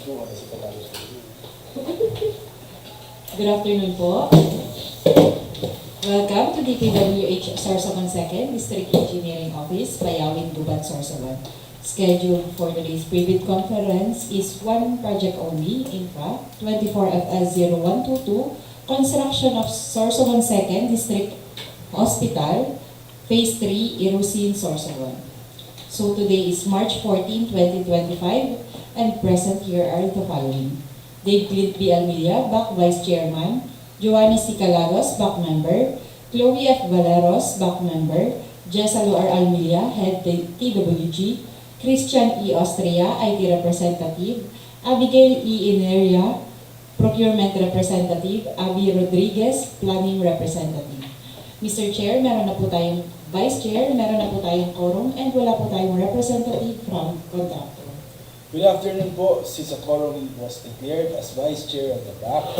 Good afternoon po. Welcome to DPWH Sorsogon 2nd District Engineering Office, Bayawin, Gubat, Sorsogon. Scheduled for today's pre-bid conference is one project only, INFRA 24FS0122, construction of Sorsogon 2nd District Hospital, Phase 3, Irosin, Sorsogon. So today is March 14, 2025, and present here are the following. Dave B. Almelia, Back Vice Chairman, Joanny C. Calagos, Back Member, Chloe F. Valeros, Back Member, Jessalo R. Almelia, Head TWG, Christian E. Austria, IT Representative, Abigail E. Ineria, Procurement Representative, Abby Rodriguez, Planning Representative. Mr. Chair, meron na po tayong Vice Chair, meron na po tayong quorum, and wala po tayong representative from contractor. Good afternoon po. Since a quorum was declared as Vice Chair of the BAC,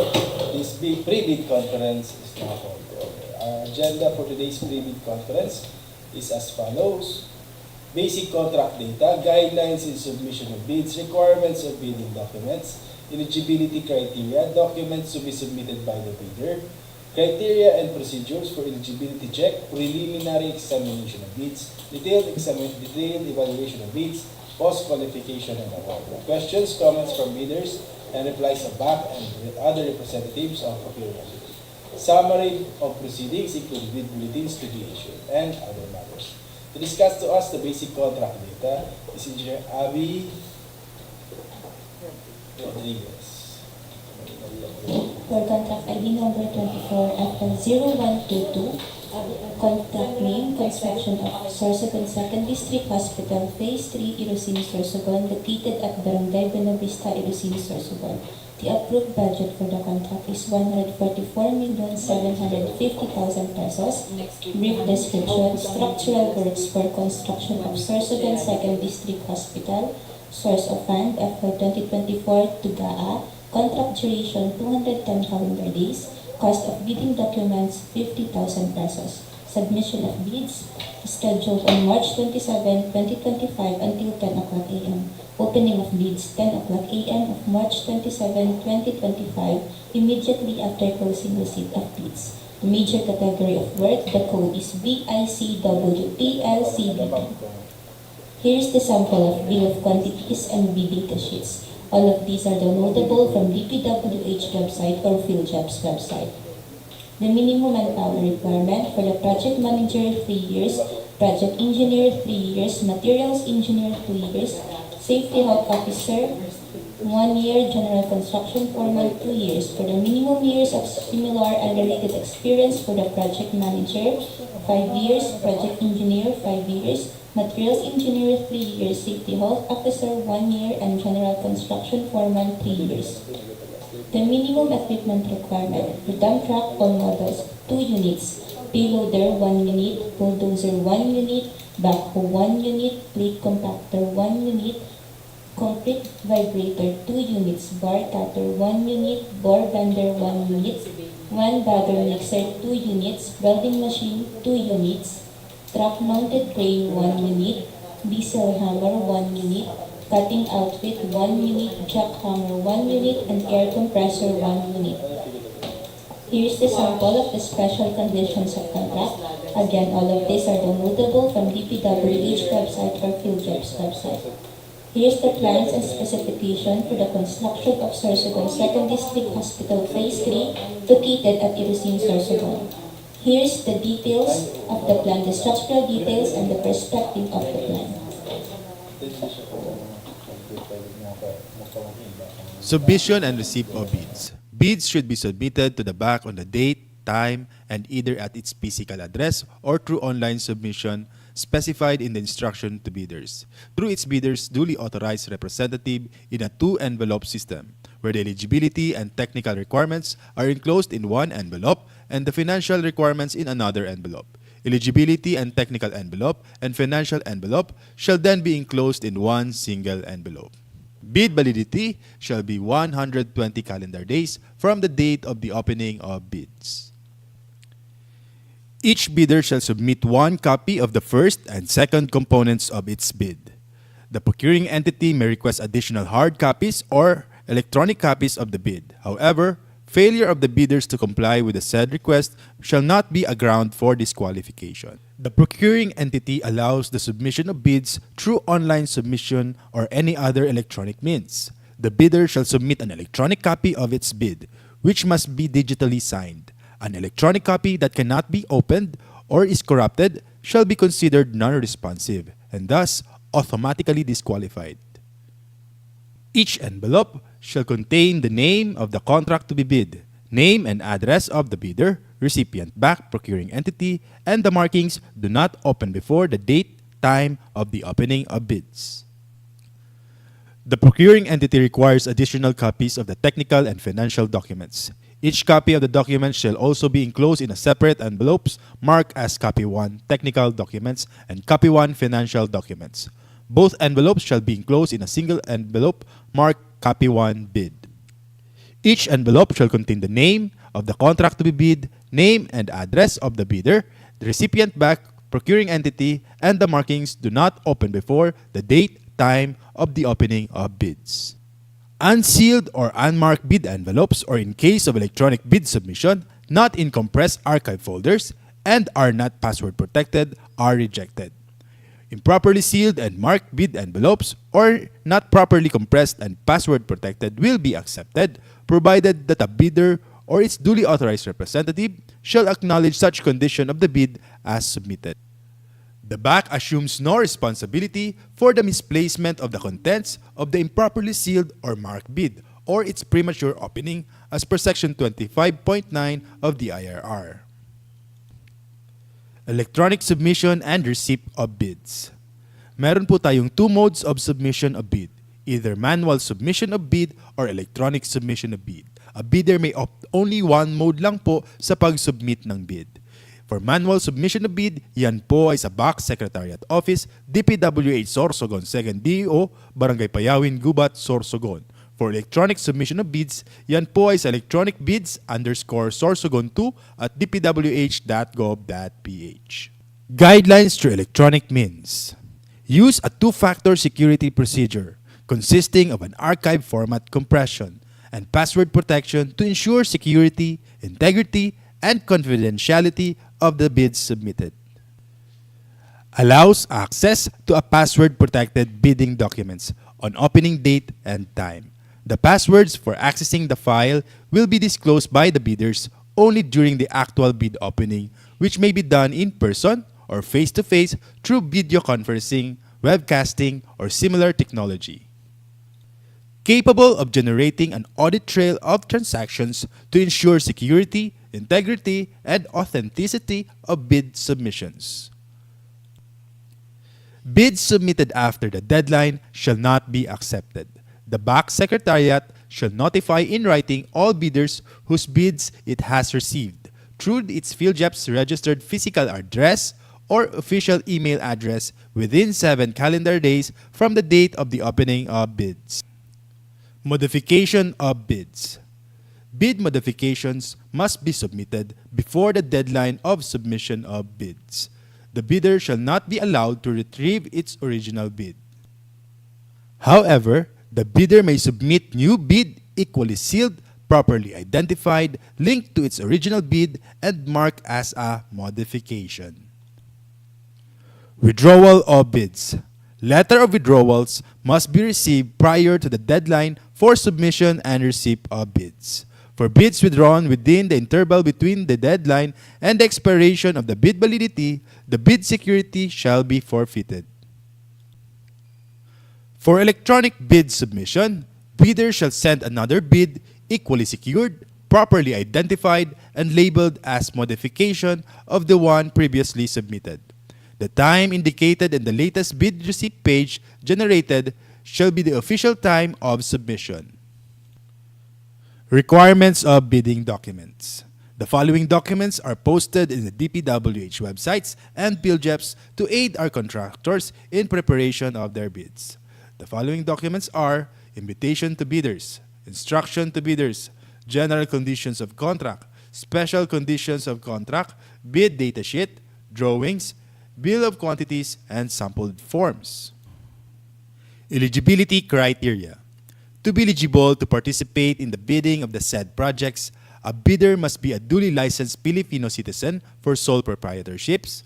this pre-bid conference is now called to order. Our agenda for today's pre-bid conference is as follows. Basic contract data, guidelines in submission of bids, requirements of bidding documents, eligibility criteria, documents to be submitted by the bidder, criteria and procedures for eligibility check, preliminary examination of bids, detailed evaluation of bids, post-qualification and award. Questions, comments from bidders, and replies of BAC and other representatives of procurement. Summary of proceedings, including bid bulletins to be issued, and other matters. To discuss to us the basic contract data is Engineer Abby Rodriguez. For contract ID number 24FL0122, contract name, construction of Sorsogon 2nd District Hospital, Phase 3, Irosin, Sorsogon, located at Barangay Buenavista, Irosin, Sorsogon. The approved budget for the contract is 144,750,000 pesos. Brief description, structural works for construction of Sorsogon 2nd District Hospital. Source of fund, FY 2024 to GAA. Contract duration, 210 calendar days. Cost of bidding documents, 50,000 pesos. Submission of bids scheduled on March 27, 2025 until 10 o'clock a.m. Opening of bids, 10 o'clock a.m. of March 27, 2025, immediately after closing receipt of bids. The major category of work, the code is BICWPLCBP. Here is the sample of bill of quantities and bidding sheets. All of these are downloadable from DPWH website or PhilJobs website. The minimum manpower requirement for the project manager 3 years, project engineer 3 years, materials engineer 2 years, safety health officer 1 year, general construction foreman 2 years. For the minimum years of similar and related experience for the project manager 5 years, project engineer 5 years, materials engineer 3 years, safety health officer 1 year, and general construction foreman 3 years. The minimum equipment requirement for dump truck all models 2 units, payloader 1 unit, bulldozer 1 unit, backhoe 1 unit, plate compactor 1 unit, concrete vibrator 2 units, bar cutter 1 unit, bore bender 1 unit, 1 bagger mixer 2 units, welding machine 2 units, truck mounted crane 1 unit, diesel hammer 1 unit, cutting outfit 1 unit, jackhammer 1 unit, and air compressor 1 unit. Here is the sample of the special conditions of contract. Again, all of these are downloadable from DPWH website or PhilJobs website. Here is the plans and specification for the construction of Sorsogon 2nd District Hospital Phase 3 located at Irosin, Sorsogon. Here is the details of the plan, the structural details, and the perspective of the plan. Submission and receipt of bids. Bids should be submitted to the BAC on the date, time, and either at its physical address or through online submission specified in the instruction to bidders, through its bidders' duly authorized representative in a 2-envelope system, where the eligibility and technical requirements are enclosed in one envelope and the financial requirements in another envelope. Eligibility and technical envelope and financial envelope shall then be enclosed in one single envelope. Bid validity shall be 120 calendar days from the date of the opening of bids. Each bidder shall submit one copy of the first and second components of its bid. The procuring entity may request additional hard copies or electronic copies of the bid. However, failure of the bidders to comply with the said request shall not be a ground for disqualification. The procuring entity allows the submission of bids through online submission or any other electronic means. The bidder shall submit an electronic copy of its bid, which must be digitally signed. An electronic copy that cannot be opened or is corrupted shall be considered non-responsive and thus automatically disqualified. Each envelope shall contain the name of the contract to be bid, name and address of the bidder, recipient back, procuring entity, and the markings do not open before the date, time of the opening of bids. The procuring entity requires additional copies of the technical and financial documents. Each copy of the document shall also be enclosed in a separate envelopes marked as Copy 1 Technical Documents and Copy 1 Financial Documents. Both envelopes shall be enclosed in a single envelope marked Copy 1 Bid. Each envelope shall contain the name of the contract to be bid, name and address of the bidder, the recipient back, procuring entity, and the markings do not open before the date, time of the opening of bids. Unsealed or unmarked bid envelopes, or in case of electronic bid submission, not in compressed archive folders and are not password protected, are rejected. Improperly sealed and marked bid envelopes or not properly compressed and password protected will be accepted, provided that a bidder or its duly authorized representative shall acknowledge such condition of the bid as submitted. The BAC assumes no responsibility for the misplacement of the contents of the improperly sealed or marked bid or its premature opening as per Section 25.9 of the IRR. Electronic submission and receipt of bids. Meron po tayong two modes of submission of bid, either manual submission of bid or electronic submission of bid. A bidder may opt only one mode lang po sa pag-submit ng bid. For manual submission of bid, yan po ay sa BAC Secretariat Office, DPWH Sorsogon, 2nd DO, Barangay Payawin, Gubat, Sorsogon. For electronic submission of bids, yan po ay sa electronicbids_sorsogon2 at dpwh.gov.ph. Guidelines through electronic means. Use a two-factor security procedure consisting of an archive format compression and password protection to ensure security, integrity, and confidentiality of the bids submitted. Allows access to a password-protected bidding documents on opening date and time. The passwords for accessing the file will be disclosed by the bidders only during the actual bid opening, which may be done in person or face-to-face through video conferencing, webcasting, or similar technology. Capable of generating an audit trail of transactions to ensure security, integrity, and authenticity of bid submissions. Bids submitted after the deadline shall not be accepted. The BAC Secretariat shall notify in writing all bidders whose bids it has received through its PhilJEP's registered physical address or official email address within 7 calendar days from the date of the opening of bids. Modification of bids. Bid modifications must be submitted before the deadline of submission of bids. The bidder shall not be allowed to retrieve its original bid. However, the bidder may submit new bid equally sealed, properly identified, linked to its original bid, and marked as a modification. Withdrawal of bids. Letter of withdrawals must be received prior to the deadline for submission and receipt of bids. For bids withdrawn within the interval between the deadline and the expiration of the bid validity, the bid security shall be forfeited. For electronic bid submission, bidder shall send another bid equally secured, properly identified, and labeled as modification of the one previously submitted. The time indicated in the latest bid receipt page generated shall be the official time of submission. Requirements of bidding documents. The following documents are posted in the DPWH websites and PhilJEPs to aid our contractors in preparation of their bids. The following documents are invitation to bidders, instruction to bidders, general conditions of contract, special conditions of contract, bid datasheet, drawings, bill of quantities, and sampled forms. Eligibility criteria. To be eligible to participate in the bidding of the said projects, a bidder must be a duly licensed Filipino citizen for sole proprietorships,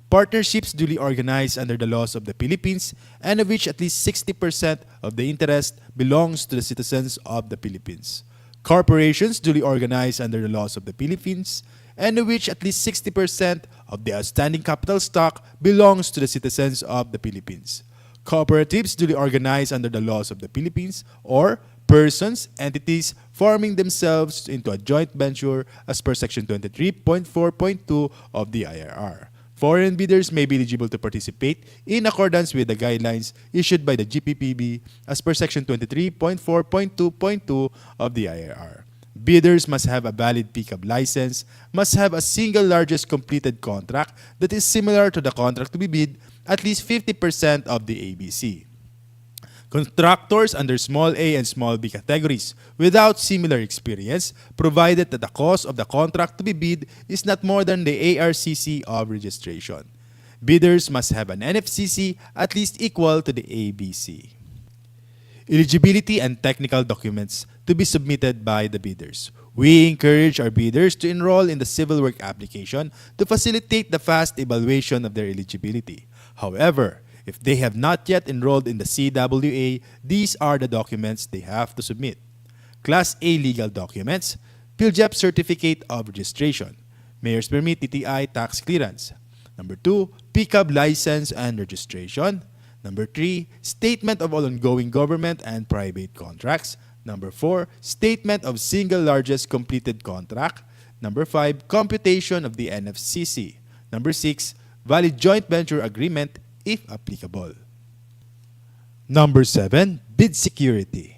partnerships duly organized under the laws of the Philippines, and of which at least 60% of the interest belongs to the citizens of the Philippines, corporations duly organized under the laws of the Philippines, and of which at least 60% of the outstanding capital stock belongs to the citizens of the Philippines, cooperatives duly organized under the laws of the Philippines, or persons, entities forming themselves into a joint venture as per Section 23.4.2 of the IRR. Foreign bidders may be eligible to participate in accordance with the guidelines issued by the GPPB as per Section 23.4.2.2 of the IRR. Bidders must have a valid pickup license, must have a single largest completed contract that is similar to the contract to be bid, at least 50% of the ABC. Contractors under small a and small b categories without similar experience, provided that the cost of the contract to be bid is not more than the ARCC of registration. Bidders must have an NFCC at least equal to the ABC. Eligibility and technical documents to be submitted by the bidders. We encourage our bidders to enroll in the civil work application to facilitate the fast evaluation of their eligibility. However, if they have not yet enrolled in the CWA, these are the documents they have to submit. Class A legal documents, PhilJEP Certificate of Registration, Mayor's Permit TTI Tax Clearance. Number 2, Pickup License and Registration. Number 3, Statement of all ongoing government and private contracts. Number 4, Statement of single largest completed contract. Number 5, Computation of the NFCC. Number 6, Valid joint venture agreement if applicable. Number 7, bid security.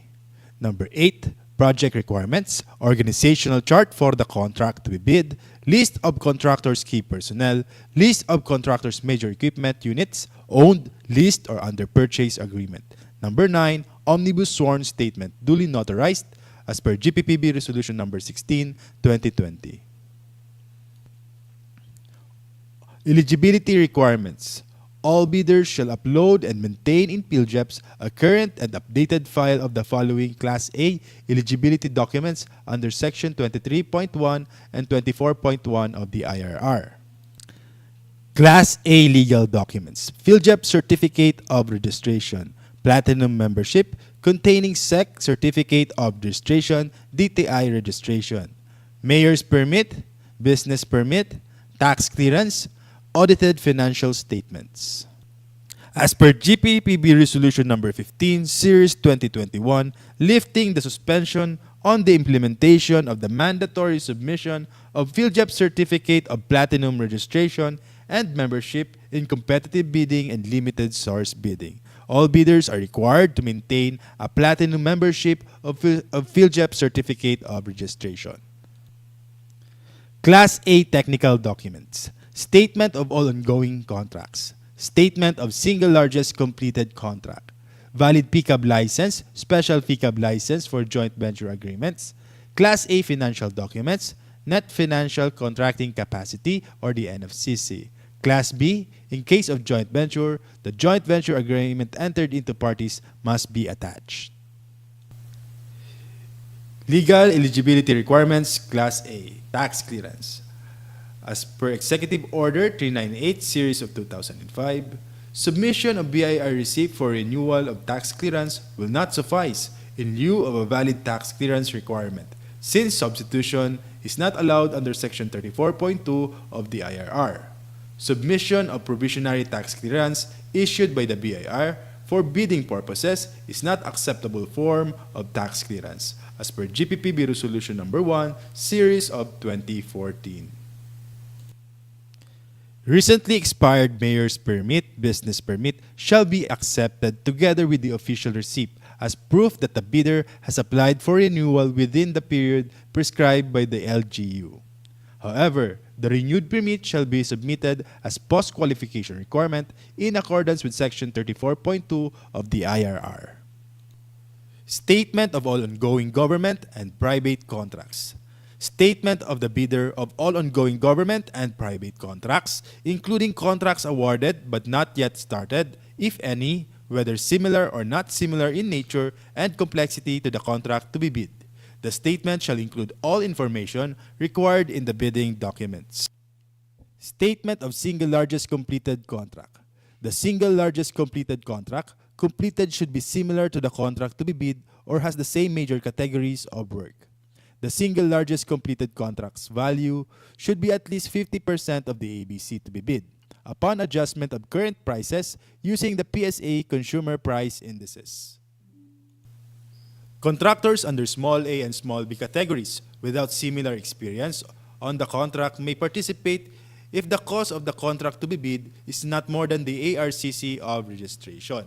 Number 8, project requirements, organizational chart for the contract to be bid, list of contractors' key personnel, list of contractors' major equipment units, owned, leased, or under purchase agreement. Number 9, omnibus sworn statement duly notarized as per GPPB Resolution Number 16, 2020. Eligibility requirements. All bidders shall upload and maintain in PhilJEPs a current and updated file of the following Class A eligibility documents under Section 23.1 and 24.1 of the IRR. Class A legal documents. PhilJEP Certificate of Registration. Platinum membership containing SEC Certificate of Registration, DTI registration. Mayor's Permit, Business Permit, Tax Clearance, Audited financial statements. As per GPPB Resolution Number 15, Series 2021, lifting the suspension on the implementation of the mandatory submission of PhilJEP Certificate of Platinum Registration and membership in competitive bidding and limited source bidding. All bidders are required to maintain a Platinum membership of PhilJEP Certificate of Registration. Class A technical documents. Statement of all ongoing contracts. Statement of single largest completed contract. Valid pickup license, special pickup license for joint venture agreements. Class A financial documents. Net financial contracting capacity or the NFCC. Class B, in case of joint venture, the joint venture agreement entered into parties must be attached. Legal eligibility requirements. Class A, tax clearance. As per Executive Order 398 Series of 2005, submission of BIR receipt for renewal of tax clearance will not suffice in lieu of a valid tax clearance requirement, since substitution is not allowed under Section 34.2 of the IRR. Submission of provisionary tax clearance issued by the BIR for bidding purposes is not acceptable form of tax clearance, as per GPPB Resolution Number 1, Series of 2014. Recently expired Mayor's Permit, Business Permit shall be accepted together with the official receipt as proof that the bidder has applied for renewal within the period prescribed by the LGU. However, the renewed permit shall be submitted as post-qualification requirement in accordance with Section 34.2 of the IRR. Statement of all ongoing government and private contracts. Statement of the bidder of all ongoing government and private contracts, including contracts awarded but not yet started, if any, whether similar or not similar in nature and complexity to the contract to be bid. The statement shall include all information required in the bidding documents. Statement of single largest completed contract. The single largest completed contract completed should be similar to the contract to be bid or has the same major categories of work. The single largest completed contract's value should be at least 50% of the ABC to be bid, upon adjustment of current prices using the PSA Consumer Price Indices. Contractors under small a and small b categories without similar experience on the contract may participate if the cost of the contract to be bid is not more than the ARCC of registration.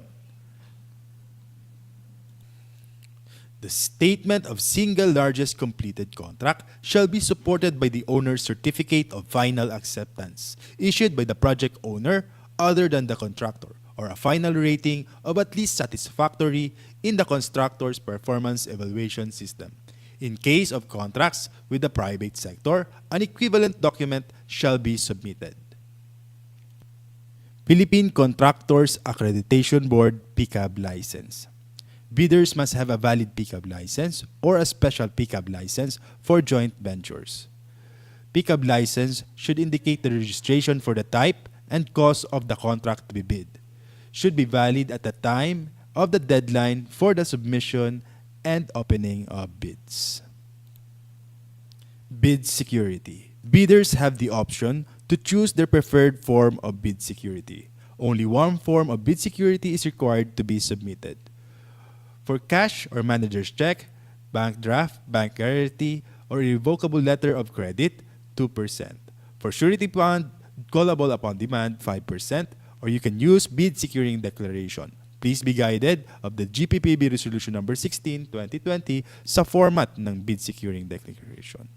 The statement of single largest completed contract shall be supported by the owner's certificate of final acceptance, issued by the project owner other than the contractor, or a final rating of at least satisfactory in the constructor's performance evaluation system. In case of contracts with the private sector, an equivalent document shall be submitted. Philippine Contractors Accreditation Board PCAB license. Bidders must have a valid PCAB license or a special PCAB license for joint ventures. PCAB license should indicate the registration for the type and cost of the contract to be bid. Should be valid at the time of the deadline for the submission and opening of bids. Bid security. Bidders have the option to choose their preferred form of bid security. Only one form of bid security is required to be submitted. For cash or manager's check, bank draft, bank guarantee, or irrevocable letter of credit, 2%. For surety bond, callable upon demand, 5%, or you can use bid securing declaration. Please be guided of the GPPB Resolution Number 16, 2020 sa format ng bid securing declaration.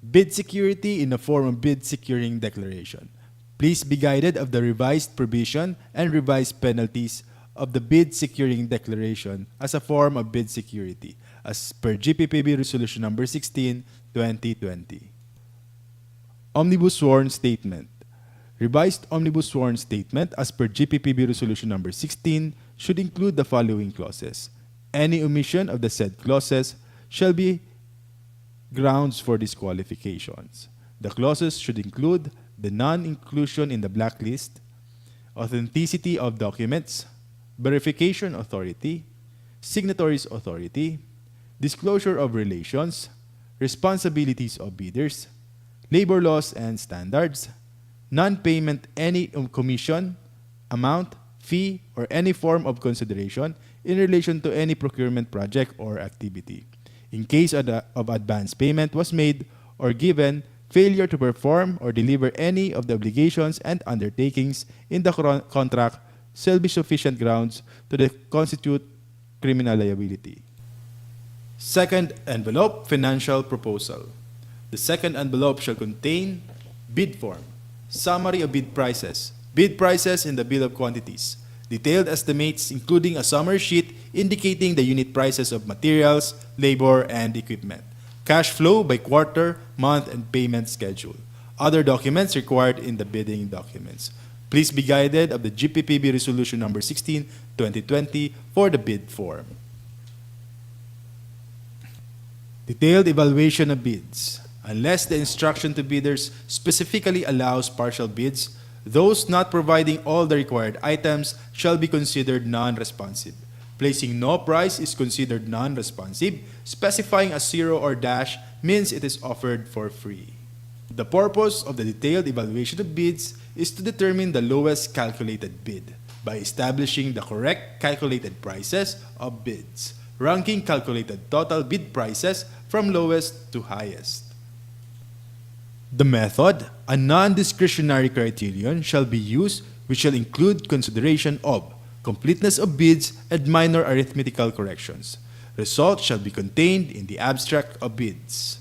Bid security in the form of bid securing declaration. Please be guided of the revised provision and revised penalties of the bid securing declaration as a form of bid security as per GPPB Resolution Number 16, 2020. Omnibus Sworn Statement. Revised Omnibus Sworn Statement as per GPPB Resolution Number 16 should include the following clauses. Any omission of the said clauses shall be grounds for disqualifications. The clauses should include the non-inclusion in the blacklist, authenticity of documents, verification authority, signatories authority, disclosure of relations, responsibilities of bidders, labor laws and standards, non-payment any commission, amount, fee, or any form of consideration in relation to any procurement project or activity. In case of advance payment was made or given, failure to perform or deliver any of the obligations and undertakings in the contract shall be sufficient grounds to constitute criminal liability. Second envelope, financial proposal. The second envelope shall contain bid form, summary of bid prices in the bill of quantities, detailed estimates including a summary sheet indicating the unit prices of materials, labor, and equipment, cash flow by quarter, month, and payment schedule, other documents required in the bidding documents. Please be guided of the GPPB Resolution Number 16, 2020 for the bid form. Detailed evaluation of bids. Unless the instruction to bidders specifically allows partial bids, those not providing all the required items shall be considered non-responsive. Placing no price is considered non-responsive. Specifying a zero or dash means it is offered for free. The purpose of the detailed evaluation of bids is to determine the lowest calculated bid by establishing the correct calculated prices of bids, ranking calculated total bid prices from lowest to highest. The method, a non-discretionary criterion, shall be used which shall include consideration of completeness of bids and minor arithmetical corrections. Results shall be contained in the abstract of bids.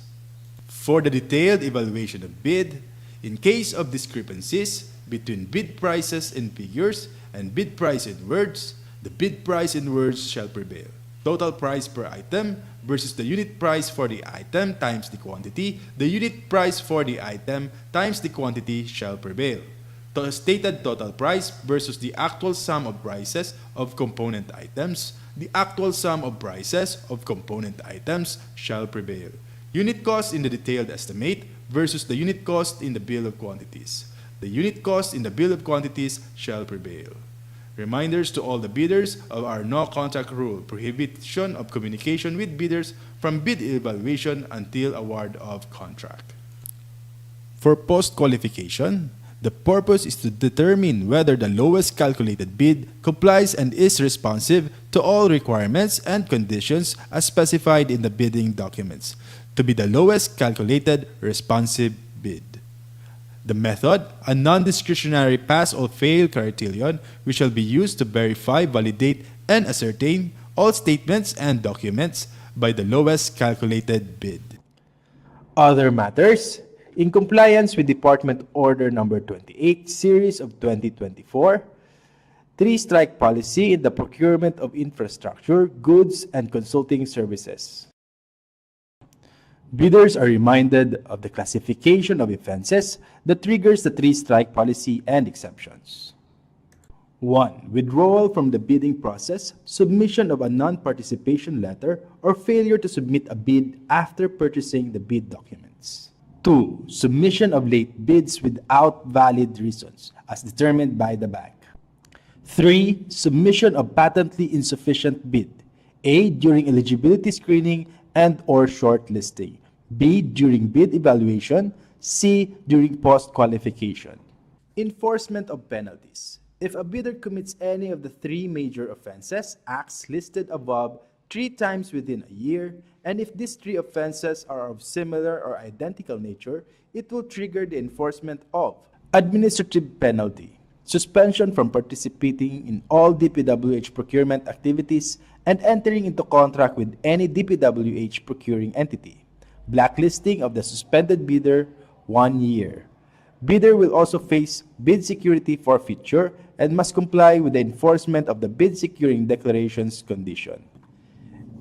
For the detailed evaluation of bid, in case of discrepancies between bid prices in figures and bid price in words, the bid price in words shall prevail. Total price per item versus the unit price for the item times the quantity, the unit price for the item times the quantity shall prevail. The stated total price versus the actual sum of prices of component items, the actual sum of prices of component items shall prevail. Unit cost in the detailed estimate versus the unit cost in the bill of quantities. The unit cost in the bill of quantities shall prevail. Reminders to all the bidders of our no contract rule, prohibition of communication with bidders from bid evaluation until award of contract. For post-qualification, the purpose is to determine whether the lowest calculated bid complies and is responsive to all requirements and conditions as specified in the bidding documents, to be the lowest calculated responsive bid. The method, a non-discretionary pass or fail criterion, which shall be used to verify, validate, and ascertain all statements and documents by the lowest calculated bid. Other matters. In compliance with Department Order Number 28, Series of 2024, three-strike policy in the procurement of infrastructure, goods, and consulting services. Bidders are reminded of the classification of offenses that triggers the three-strike policy and exceptions. 1. Withdrawal from the bidding process, submission of a non-participation letter, or failure to submit a bid after purchasing the bid documents. 2. Submission of late bids without valid reasons, as determined by the bank. 3. Submission of patently insufficient bid, A. During eligibility screening and or shortlisting, B. During bid evaluation, C. During post-qualification. Enforcement of penalties. If a bidder commits any of the three major offenses, acts listed above 3 times within a year, and if these three offenses are of similar or identical nature, it will trigger the enforcement of administrative penalty, suspension from participating in all DPWH procurement activities and entering into contract with any DPWH procuring entity, blacklisting of the suspended bidder 1 year. Bidder will also face bid security forfeiture and must comply with the enforcement of the bid securing declarations condition.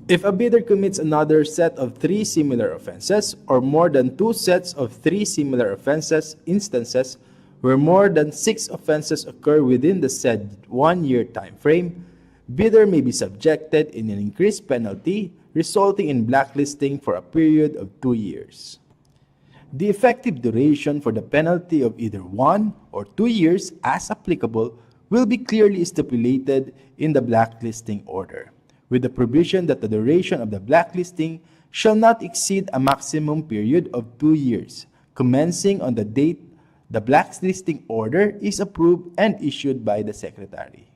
If a bidder commits another set of 3 similar offenses or more than 2 sets of 3 similar offenses instances where more than 6 offenses occur within the said 1-year time frame, bidder may be subjected in an increased penalty resulting in blacklisting for a period of 2 years. The effective duration for the penalty of either 1 or 2 years, as applicable, will be clearly stipulated in the blacklisting order, with the provision that the duration of the blacklisting shall not exceed a maximum period of 2 years, commencing on the date the blacklisting order is approved and issued by the Secretary.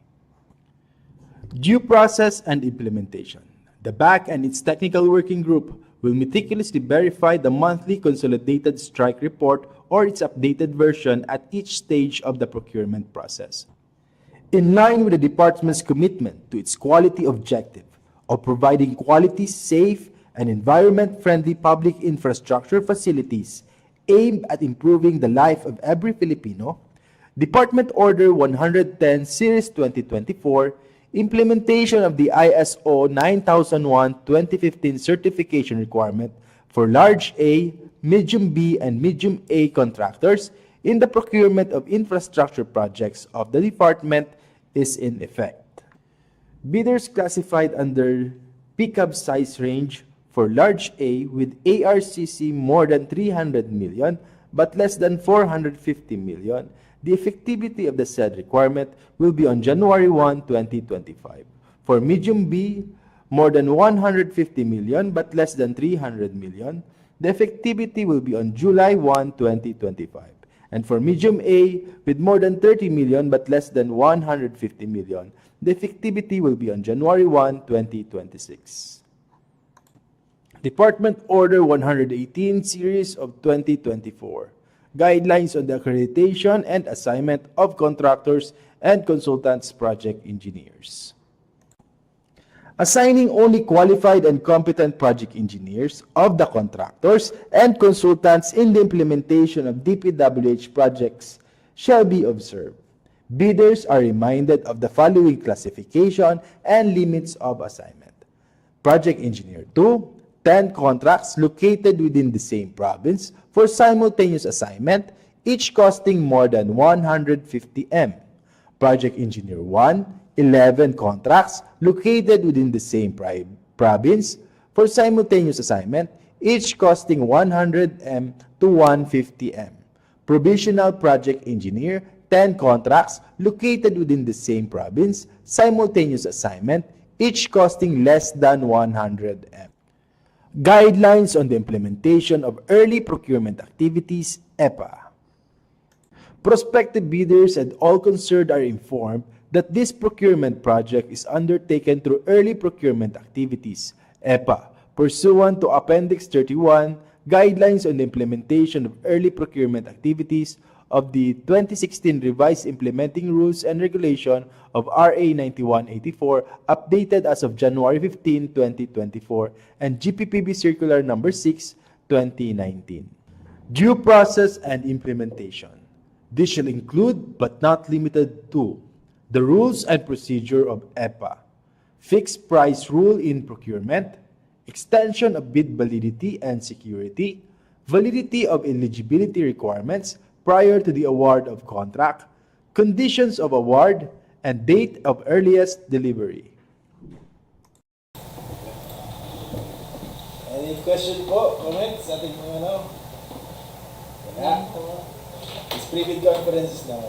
Due process and implementation. The BAC and its technical working group will meticulously verify the monthly consolidated strike report or its updated version at each stage of the procurement process. In line with the department's commitment to its quality objective of providing quality, safe, and environment-friendly public infrastructure facilities aimed at improving the life of every Filipino, Department Order 110 Series 2024, implementation of the ISO 9001-2015 certification requirement for large A, medium B, and medium A contractors in the procurement of infrastructure projects of the department is in effect. Bidders classified under pickup size range for large A with ARCC more than 300 million but less than 450 million, the effectivity of the said requirement will be on January 1, 2025. For medium B, more than 150 million but less than 300 million, the effectivity will be on July 1, 2025. And for medium A, with more than 30 million but less than 150 million, the effectivity will be on January 1, 2026. Department Order 118 Series of 2024. Guidelines on the accreditation and assignment of contractors and consultants project engineers. Assigning only qualified and competent project engineers of the contractors and consultants in the implementation of DPWH projects shall be observed. Bidders are reminded of the following classification and limits of assignment. Project Engineer 2, 10 contracts located within the same province for simultaneous assignment each costing more than 150M. Project Engineer 1, 11 contracts located within the same province for simultaneous assignment, each costing 100M to 150M. Provisional Project Engineer, 10 contracts located within the same province, simultaneous assignment, each costing less than 100M. Guidelines on the implementation of early procurement activities, EPA. Prospective bidders and all concerned are informed that this procurement project is undertaken through early procurement activities, EPA, pursuant to Appendix 31, Guidelines on the Implementation of Early Procurement Activities of the 2016 Revised Implementing Rules and Regulation of RA 9184, updated as of January 15, 2024, and GPPB Circular Number 6, 2019. Due process and implementation. This shall include, but not limited to, the rules and procedure of EPA, fixed price rule in procurement, extension of bid validity and security, validity of eligibility requirements prior to the award of contract, conditions of award, and date of earliest delivery. Any question po, comments sa ating mga ano? Wala. This pre-bid conference is now